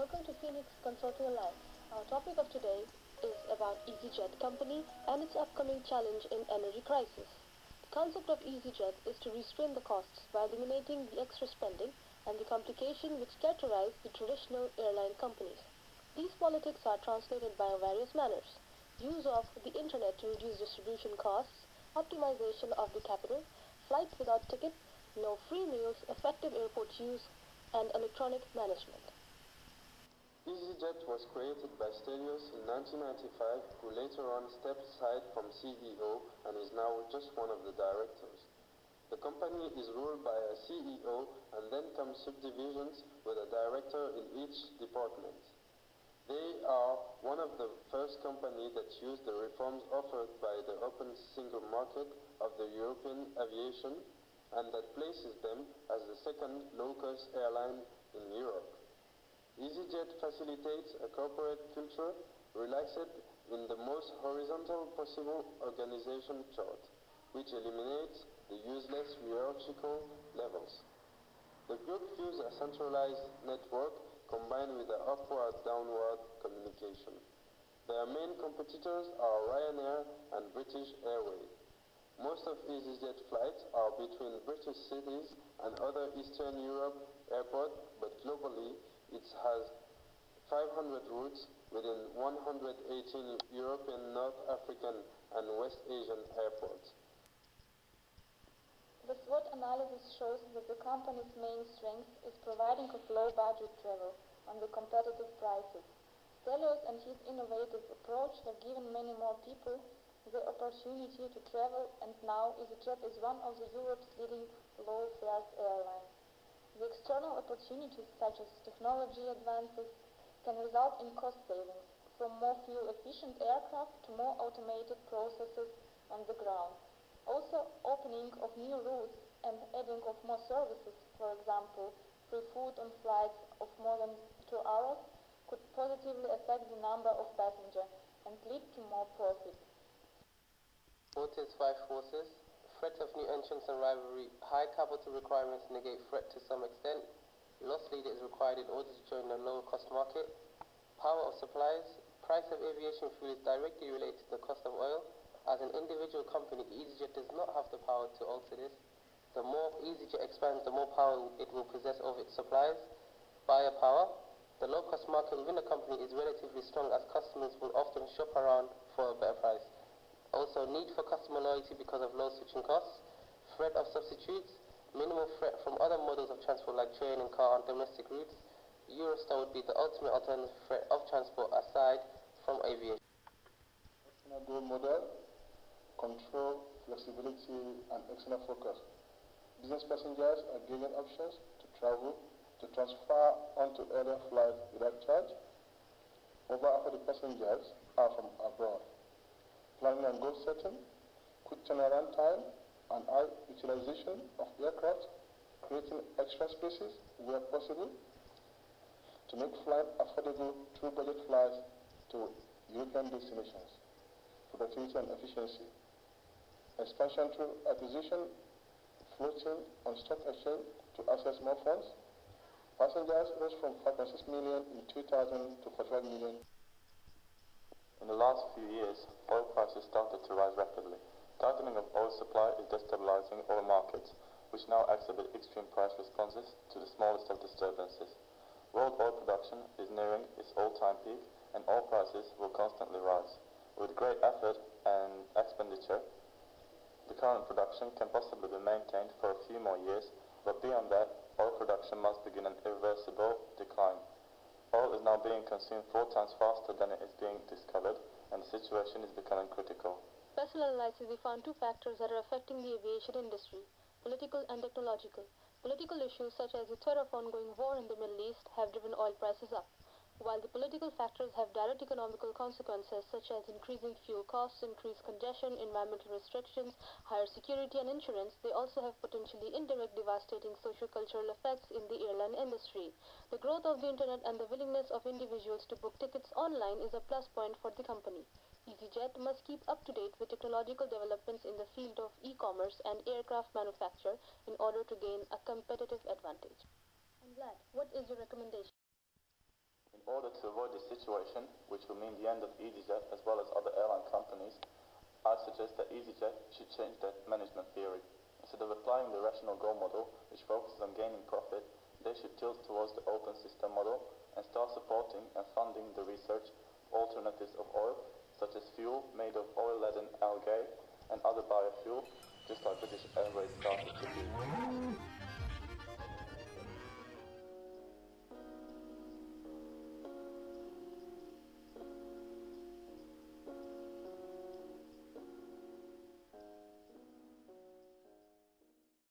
welcome to Phoenix Consortium Live. Our topic of today is about EasyJet company and its upcoming challenge in energy crisis. The concept of EasyJet is to restrain the costs by eliminating the extra spending and the complication which characterize the traditional airline companies. These politics are translated by various manners: use of the internet to reduce distribution costs, optimization of the capital, flights without ticket, no free meals, effective airport use, and electronic management. EasyJet was created by Stelios in 1995, who later on stepped aside from CEO and is now just one of the directors. The company is ruled by a CEO and then come subdivisions with a director in each department. They are one of the first companies that used the reforms offered by the open single market of the European aviation, and that places them as the second low-cost airline in Europe. EasyJet facilitates a corporate culture relaxed in the most horizontal possible organization chart, which eliminates the useless hierarchical levels. The group uses a centralized network combined with an upward-downward communication. Their main competitors are Ryanair and British Airways. Most of EasyJet flights are between British cities and other Eastern Europe airports, but globally it has 500 routes within 118 European, North African and West Asian airports. The SWOT analysis shows that the company's main strength is providing of low-budget travel on the competitive prices. Stelios and his innovative approach have given many more people the opportunity to travel, and now EasyJet is one of Europe's leading low-fares airlines. The external opportunities, such as technology advances, can result in cost savings, from more fuel-efficient aircraft to more automated processes on the ground. Also, opening of new routes and adding of more services, for example, free food on flights of more than 2 hours, could positively affect the number of passengers and lead to more profit. Water's five forces: threat of new entrants and rivalry, high capital requirements negate threat to some extent, loss leader is required in order to join a lower cost market, power of supplies, price of aviation fuel is directly related to the cost of oil. As an individual company, EasyJet does not have the power to alter this. The more EasyJet expands, the more power it will possess over its suppliers. Buyer power. The low-cost market within a company is relatively strong, as customers will often shop around for a better price. Also, need for customer loyalty because of low switching costs. Threat of substitutes. Minimal threat from other models of transport like train and car on domestic routes. Eurostar would be the ultimate alternative threat of transport aside from aviation. Goal model: control, flexibility, and excellent focus. Business passengers are given options to travel, to transfer onto earlier flights without charge. Over half of the passengers are from abroad. Planning and goal setting, quick turnaround time, and high utilization of aircraft, creating extra spaces where possible to make flight affordable through budget flights to European destinations. Productivity and efficiency. Expansion through acquisition, floating on stock exchange to access more funds. Passengers rose from 5.6 million in 2000 to 45 million. In the last few years, oil prices started to rise rapidly. Tightening of oil supply is destabilizing oil markets, which now exhibit extreme price responses to the smallest of disturbances. World oil production is nearing its all-time peak, and oil prices will constantly rise. With great effort and expenditure, the current production can possibly be maintained for a few more years, but beyond that, oil production must begin an irreversible decline. Oil is now being consumed 4 times faster than it is being discovered, and the situation is becoming critical. Special analysis, we found 2 factors that are affecting the aviation industry: political and technological. Political issues such as the threat of ongoing war in the Middle East have driven oil prices up, while the political factors have direct economical consequences such as increasing fuel costs, increased congestion, environmental restrictions, higher security and insurance. They also have potentially indirect devastating socio-cultural effects in the airline industry. The growth of the internet and the willingness of individuals to book tickets online is a plus point for the company. EasyJet must keep up to date with technological developments in the field of e-commerce and aircraft manufacture in order to gain a competitive advantage. And Vlad, what is your recommendation? In order to avoid this situation, which will mean the end of EasyJet as well as other airline companies, I suggest that EasyJet should change their management theory. Instead of applying the rational goal model, which focuses on gaining profit, they should tilt towards the open system model and start supporting and funding the research of alternatives of oil, such as fuel made of oil-laden algae and other biofuel, just like British Airways started to do.